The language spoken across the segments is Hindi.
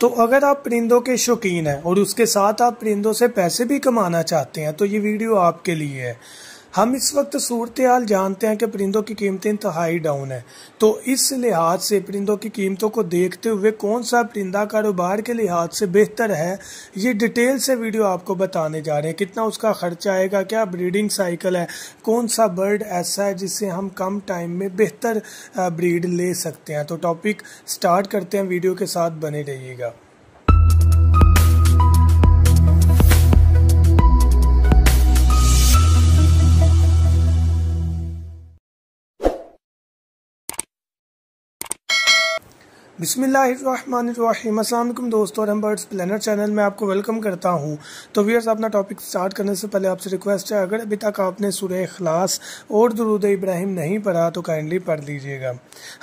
तो अगर आप परिंदों के शौकीन हैं और उसके साथ आप परिंदों से पैसे भी कमाना चाहते हैं तो ये वीडियो आपके लिए है। हम इस वक्त सूरत हाल जानते हैं कि परिंदों की कीमतें इंतहाई डाउन है। तो इस लिहाज से परिंदों की कीमतों को देखते हुए कौन सा परिंदा कारोबार के लिहाज से बेहतर है, ये डिटेल से वीडियो आपको बताने जा रहे हैं। कितना उसका खर्चा आएगा, क्या ब्रीडिंग साइकिल है, कौन सा बर्ड ऐसा है जिससे हम कम टाइम में बेहतर ब्रीड ले सकते हैं। तो टॉपिक स्टार्ट करते हैं, वीडियो के साथ बने रहिएगा। बिस्मिल्लाहिर्रहमानिर्रहीम। अस्सलाम वालेकुम दोस्तों, और हम बर्ड्स प्लानर चैनल में आपको वेलकम करता हूं। तो व्यूअर्स, अपना टॉपिक स्टार्ट करने से पहले आपसे रिक्वेस्ट है, अगर अभी तक आपने सूरह इखलास और दुरूद इब्राहिम नहीं पढ़ा तो काइंडली पढ़ लीजिएगा।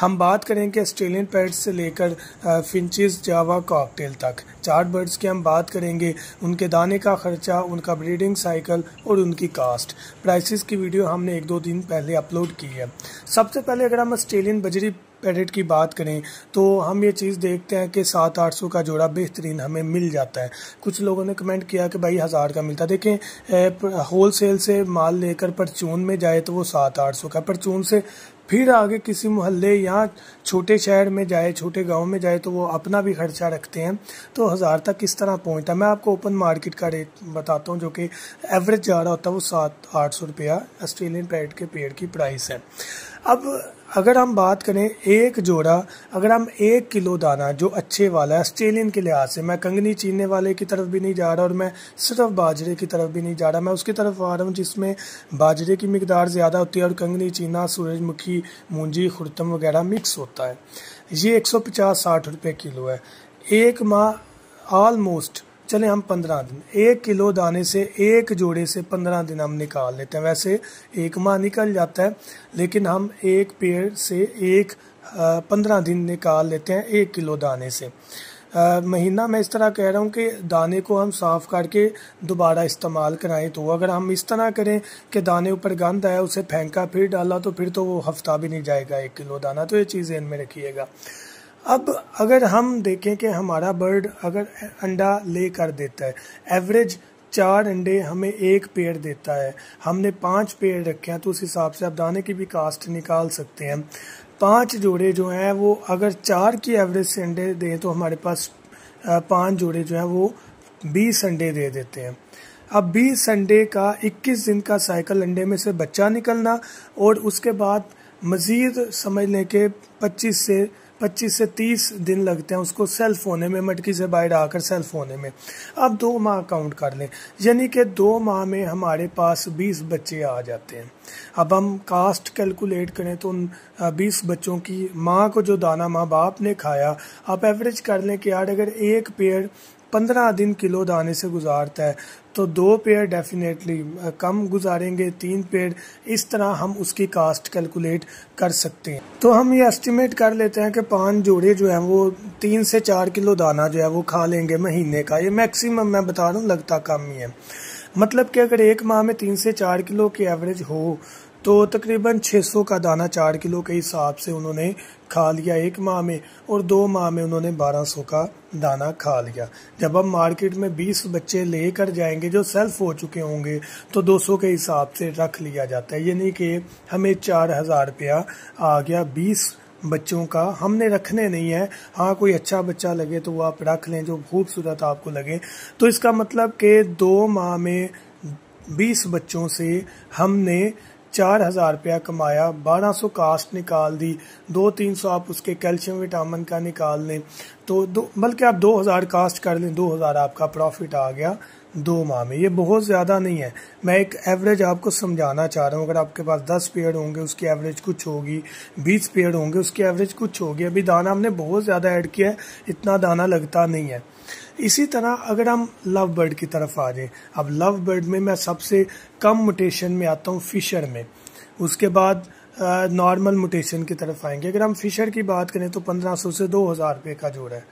हम बात करेंगे ऑस्ट्रेलियन पैरट्स से लेकर फिंचेस, जावा, कॉकटेल तक 4 बर्ड्स की हम बात करेंगे। उनके दाने का खर्चा, उनका ब्रीडिंग साइकिल और उनकी कास्ट प्राइसेस की वीडियो हमने 1-2 दिन पहले अपलोड की है। सबसे पहले अगर हम ऑस्ट्रेलियन बजरी पैरेट की बात करें तो हम ये चीज़ देखते हैं कि 700-800 का जोड़ा बेहतरीन हमें मिल जाता है। कुछ लोगों ने कमेंट किया कि भाई 1000 का मिलता है। देखें, होल सेल से माल लेकर परचून में जाए तो वो 700-800 का, परचून से फिर आगे किसी मोहल्ले या छोटे शहर में जाए, छोटे गांव में जाए तो वो अपना भी खर्चा रखते हैं, तो 1000 तक किस तरह पहुंचता है। मैं आपको ओपन मार्केट का रेट बताता हूं जो कि एवरेज जा रहा होता है, वो 700-800 रुपया ऑस्ट्रेलियन पैरेट के पेड़ की प्राइस है। अब अगर हम बात करें एक जोड़ा, अगर हम 1 किलो दाना जो अच्छे वाला है ऑस्ट्रेलियन के लिहाज से, मैं कंगनी चीनने वाले की तरफ भी नहीं जा रहा और मैं सिर्फ बाजरे की तरफ भी नहीं जा रहा, मैं उसकी तरफ आ रहा हूँ जिसमें बाजरे की मिकदार ज़्यादा होती है और कंगनी चीना, सूरजमुखी, मूंजी, खुर्तम वगैरह मिक्स होता है। ये 150-60 रुपये किलो है। एक माह ऑलमोस्ट, चले हम 15 दिन, 1 किलो दाने से एक जोड़े से 15 दिन हम निकाल लेते हैं। वैसे 1 माह निकल जाता है, लेकिन हम एक पेड़ से 15 दिन निकाल लेते हैं 1 किलो दाने से। महीना मैं इस तरह कह रहा हूँ कि दाने को हम साफ़ करके दोबारा इस्तेमाल कराएं। तो अगर हम इस तरह करें कि दाने ऊपर गंद आया, उसे फेंका, फिर डाला, तो फिर तो वो हफ्ता भी नहीं जाएगा 1 किलो दाना। तो ये चीज़ ध्यान में रखिएगा। अब अगर हम देखें कि हमारा बर्ड अगर अंडा ले कर देता है, एवरेज 4 अंडे हमें एक पेड़ देता है, हमने 5 पेड़ रखे हैं, तो उस हिसाब से आप दाने की भी कास्ट निकाल सकते हैं। 5 जोड़े जो हैं वो अगर 4 की एवरेज से अंडे दें तो हमारे पास 5 जोड़े जो हैं वो 20 अंडे दे देते हैं। अब 20 अंडे का 21 दिन का साइकिल, अंडे में से बच्चा निकलना और उसके बाद मज़ीद समझ लें कि 25 से 30 दिन लगते हैं उसको सेल्फ होने में, मटकी से बाहर आकर सेल्फ होने में। अब 2 माह काउंट कर लें, यानी कि 2 माह में हमारे पास 20 बच्चे आ जाते हैं। अब हम कास्ट कैलकुलेट करें तो 20 बच्चों की माँ को जो दाना माँ बाप ने खाया, आप एवरेज कर लें कि यार अगर एक पेड़ 15 दिन किलो दाने से गुजारता है तो 2 पेड़ डेफिनेटली कम गुजारेंगे, 3 पेड़, इस तरह हम उसकी कास्ट कैलकुलेट कर सकते हैं। तो हम ये एस्टिमेट कर लेते हैं कि 5 जोड़े जो हैं वो 3 से 4 किलो दाना जो है वो खा लेंगे महीने का। ये मैक्सिमम मैं बता रहा हूँ, लगता कम ही है। मतलब कि अगर 1 माह में 3 से 4 किलो की एवरेज हो तो तकरीबन 600 का दाना 4 किलो के हिसाब से उन्होंने खा लिया 1 माह में, और 2 माह में उन्होंने 1200 का दाना खा लिया। जब हम मार्केट में 20 बच्चे लेकर जाएंगे जो सेल्फ हो चुके होंगे तो 200 के हिसाब से रख लिया जाता है, यानी कि हमें 4000 रुपया आ गया 20 बच्चों का। हमने रखने नहीं है, हाँ कोई अच्छा बच्चा लगे तो वो आप रख लें जो खूबसूरत आपको लगे। तो इसका मतलब कि 2 माह में 20 बच्चों से हमने 4000 रुपया कमाया, 1200 कास्ट निकाल दी, 200-300 आप उसके कैल्शियम विटामिन का निकाल लें, तो बल्कि आप 2000 कास्ट कर लें, 2000 आपका प्रॉफिट आ गया 2 माह में। ये बहुत ज़्यादा नहीं है, मैं एक एवरेज आपको समझाना चाह रहा हूँ। अगर आपके पास 10 पेड़ होंगे उसकी एवरेज कुछ होगी, 20 पेड़ होंगे उसकी एवरेज कुछ होगी। अभी दाना हमने बहुत ज़्यादा ऐड किया है, इतना दाना लगता नहीं है। इसी तरह अगर हम लव बर्ड की तरफ आ जाएं, अब लव बर्ड में मैं सबसे कम म्यूटेशन में आता हूँ फिशर में, उसके बाद नॉर्मल म्यूटेशन की तरफ आएंगे। अगर हम फिशर की बात करें तो 1500 से 2000 रुपये का जोड़ा है।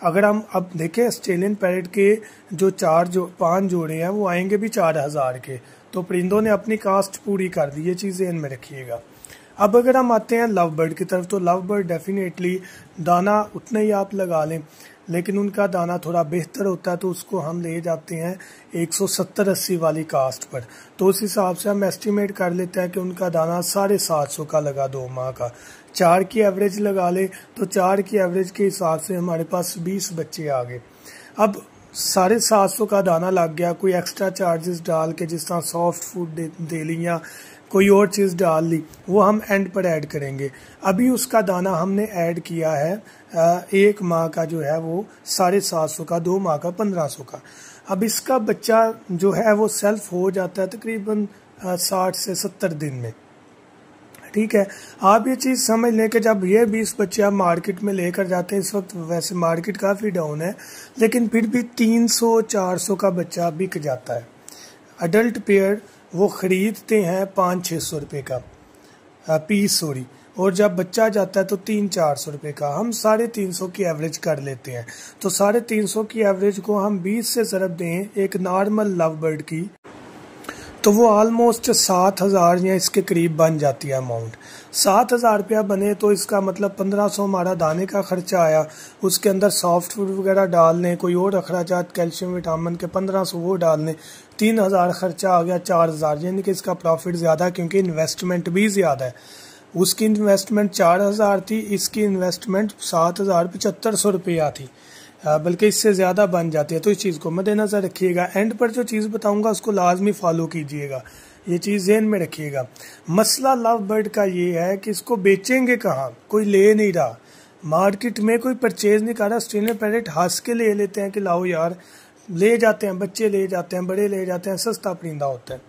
अगर हम अब देखें ऑस्ट्रेलियन पैरेट के जो 5 जोड़े हैं वो आएंगे भी 4000 के, तो परिंदों ने अपनी कास्ट पूरी कर दी, ये चीज़ ध्यान में रखिएगा। अब अगर हम आते हैं लव बर्ड की तरफ, तो लव बर्ड डेफिनेटली दाना उतना ही आप लगा लें लेकिन उनका दाना थोड़ा बेहतर होता है, तो उसको हम ले जाते हैं 170-80 वाली कास्ट पर। तो उस हिसाब से हम एस्टिमेट कर लेते हैं कि उनका दाना 750 का लगा 2 माह का। 4 की एवरेज लगा ले तो 4 की एवरेज के हिसाब से हमारे पास 20 बच्चे आ गए। अब 750 का दाना लग गया, कोई एक्स्ट्रा चार्जेस डाल के जिस तरह सॉफ्ट फूड दे ली या कोई और चीज़ डाल ली, वो हम एंड पर ऐड करेंगे। अभी उसका दाना हमने ऐड किया है 1 माह का जो है वो 750 का, 2 माह का 1500 का। अब इसका बच्चा जो है वो सेल्फ हो जाता है तकरीबन 60 से 70 दिन में। ठीक है, आप ये चीज़ समझ लें कि जब ये 20 बच्चे आप मार्केट में लेकर जाते हैं, इस वक्त वैसे मार्केट काफ़ी डाउन है, लेकिन फिर भी 300-400 का बच्चा बिक जाता है। अडल्ट पेयर वो ख़रीदते हैं 500-600 रुपये का पीस, और जब बच्चा जाता है तो 300-400 रुपये का। हम 350 की एवरेज कर लेते हैं, तो 350 की एवरेज को हम 20 से ज़रब दें एक नॉर्मल लव बर्ड की, तो वो ऑलमोस्ट 7,000 या इसके करीब बन जाती है अमाउंट। 7,000 रुपया बने तो इसका मतलब 1500 हमारा दाने का खर्चा आया, उसके अंदर सॉफ्ट फूड वगैरह डाल लें, कोई और अखराजात कैल्शियम विटामिन के 1500 वो डाल लें, 3,000 खर्चा आ गया 4,000, यानी कि इसका प्रॉफिट ज़्यादा क्योंकि इन्वेस्टमेंट भी ज़्यादा है। उसकी इन्वेस्टमेंट 4,000 थी, इसकी इन्वेस्टमेंट 7,7500 रुपया थी, बल्कि इससे ज़्यादा बन जाती है। तो इस चीज़ को मद्देनज़र रखिएगा। एंड पर जो चीज़ बताऊंगा उसको लाजमी फॉलो कीजिएगा, ये चीज़ ज़हन में रखिएगा। मसला लव बर्ड का ये है कि इसको बेचेंगे कहाँ, कोई ले नहीं रहा, मार्केट में कोई परचेज नहीं कर रहा। ऑस्ट्रेलियन पैरेट हंस के ले लेते हैं कि लाओ यार, ले जाते हैं, बच्चे ले जाते हैं, बड़े ले जाते हैं, सस्ता परिंदा होता है।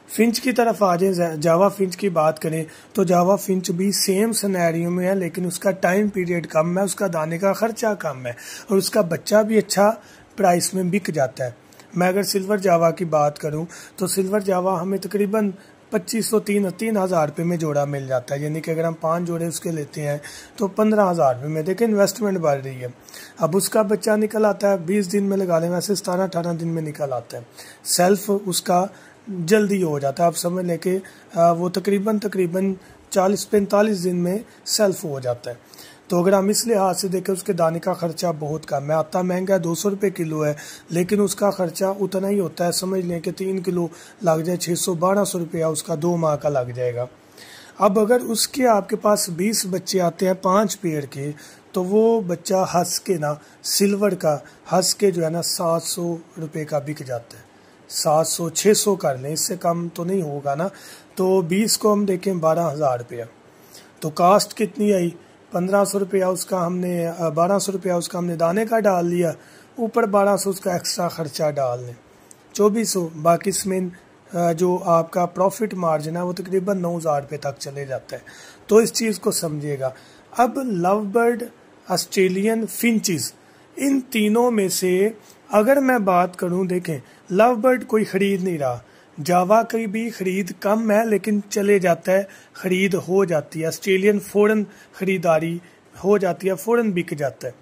फिंच की तरफ आ जाए, जावा फिंच की बात करें तो जावा फिंच भी सेम सिनेरियो में है, लेकिन उसका टाइम पीरियड कम है, उसका दाने का खर्चा कम है, और उसका बच्चा भी अच्छा प्राइस में बिक जाता है। मैं अगर सिल्वर जावा की बात करूं तो सिल्वर जावा हमें तकरीबन 2500-3,000 रुपये में जोड़ा मिल जाता है, यानी कि अगर हम 5 जोड़े उसके लेते हैं तो 15,000 रुपये में। देखिए इन्वेस्टमेंट बढ़ रही है। अब उसका बच्चा निकल आता है 20 दिन में लगा लें, वैसे 17-18 दिन में निकल आता है। सेल्फ उसका जल्दी हो जाता है, आप समझ लें कि वो तकरीबन 40-45 दिन में सेल्फ हो जाता है। तो अगर हम इस लिहाज से देखें उसके दाने का खर्चा बहुत कम है। आटा महंगा 200 रुपये किलो है, लेकिन उसका खर्चा उतना ही होता है। समझ लें कि 3 किलो लग जाए 600-1200 रुपया उसका 2 माह का लग जाएगा। अब अगर उसके आपके पास 20 बच्चे आते हैं 5 पेड़ के, तो वो बच्चा हंस के ना सिल्वर का हंस के जो है ना 700 रुपये का बिक जाता है। 700-600 कर लें, इससे कम तो नहीं होगा ना। तो 20 को हम देखें 12,000 रुपया, तो कास्ट कितनी आई 1500 रुपया उसका हमने 1200 रुपया उसका हमने दाने का डाल लिया, ऊपर 1200 उसका एक्स्ट्रा खर्चा डाल लें 2400। बाकी इसमें जो आपका प्रॉफिट मार्जिन है वो तकरीबन 9,000 रुपये तक चले जाता है। तो इस चीज़ को समझिएगा। अब लव बर्ड, ऑस्ट्रेलियन फिंचेस, इन तीनों में से अगर मैं बात करूं, देखें लव बर्ड कोई ख़रीद नहीं रहा, जावा की भी ख़रीद कम है लेकिन चले जाता है, ख़रीद हो जाती है। ऑस्ट्रेलियन फ़ौरन ख़रीदारी हो जाती है, फ़ौरन बिक जाता है।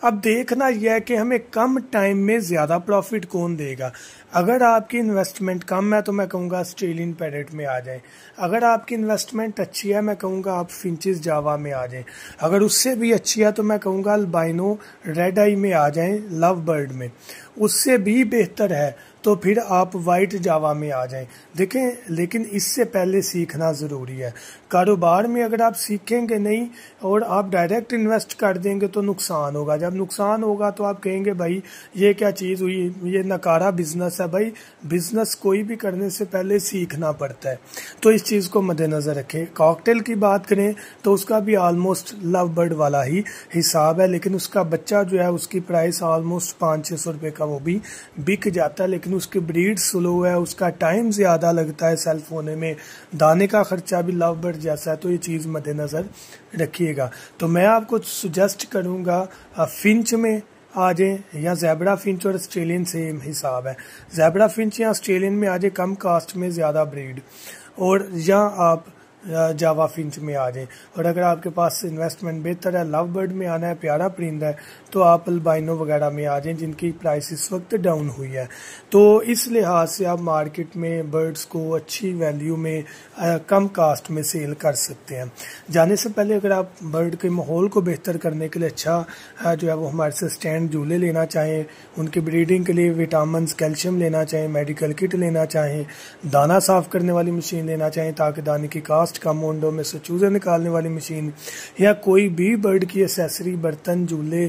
अब देखना यह है कि हमें कम टाइम में ज़्यादा प्रॉफिट कौन देगा। अगर आपकी इन्वेस्टमेंट कम है तो मैं कहूँगा ऑस्ट्रेलियन पैरेट में आ जाएं। अगर आपकी इन्वेस्टमेंट अच्छी है मैं कहूँगा आप फिंचेस जावा में आ जाएं। अगर उससे भी अच्छी है तो मैं कहूँगा अल्बाइनो रेड आई में आ जाएं, लव बर्ड में। उससे भी बेहतर है तो फिर आप वाइट जावा में आ जाएं। देखें, लेकिन इससे पहले सीखना ज़रूरी है। कारोबार में अगर आप सीखेंगे नहीं और आप डायरेक्ट इन्वेस्ट कर देंगे तो नुकसान होगा। जब नुकसान होगा तो आप कहेंगे भाई ये क्या चीज़ हुई, ये नकारा बिजनेस है। भाई बिजनेस कोई भी करने से पहले सीखना पड़ता है, तो इस चीज़ को मद्देनज़र रखें। कॉकटेल की बात करें तो उसका भी आलमोस्ट लव बर्ड वाला ही हिसाब है, लेकिन उसका बच्चा जो है उसकी प्राइस आलमोस्ट 500-600 रुपये का वो भी बिक जाता है, लेकिन उसकी ब्रीड स्लो है, उसका टाइम ज़्यादा लगता है सेल्फ होने में, दाने का खर्चा भी लव बर्ड जैसा है। तो ये चीज़ मद्देनज़र रखिएगा। तो मैं आपको सुजेस्ट करूँगा फिंच में आ जाए या ज़ेब्रा फिंच, और ऑस्ट्रेलियन सेम हिसाब है। ज़ेब्रा फिंच या ऑस्ट्रेलियन में आ जाए, कम कास्ट में ज़्यादा ब्रीड, और या आप जावा फिंच में आ जाएं। और अगर आपके पास इन्वेस्टमेंट बेहतर है, लव बर्ड में आना है, प्यारा परिंदा है, तो आप अल्बाइनो वगैरह में आ जाएं जिनकी प्राइस इस वक्त डाउन हुई है। तो इस लिहाज से आप मार्केट में बर्ड्स को अच्छी वैल्यू में कम कास्ट में सेल कर सकते हैं। जाने से पहले अगर आप बर्ड के माहौल को बेहतर करने के लिए अच्छा जो है वो हमारे से स्टैंड झूले लेना चाहें, उनकी ब्रीडिंग के लिए विटामिन कैल्शियम लेना चाहें, मेडिकल किट लेना चाहें, दाना साफ करने वाली मशीन लेना चाहें ताकि दाने की कास्ट कम हो, अंडों में से चूजे निकालने वाली मशीन, या कोई भी बर्ड की एसेसरी, बर्तन, झूले,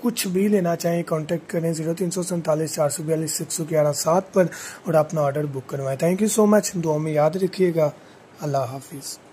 कुछ भी लेना चाहें, कांटेक्ट करें 0347 442 611 7 पर और अपना ऑर्डर बुक करवाएं। Thank you so much. दुआ में याद रखिएगा। अल्लाह हाफिज़।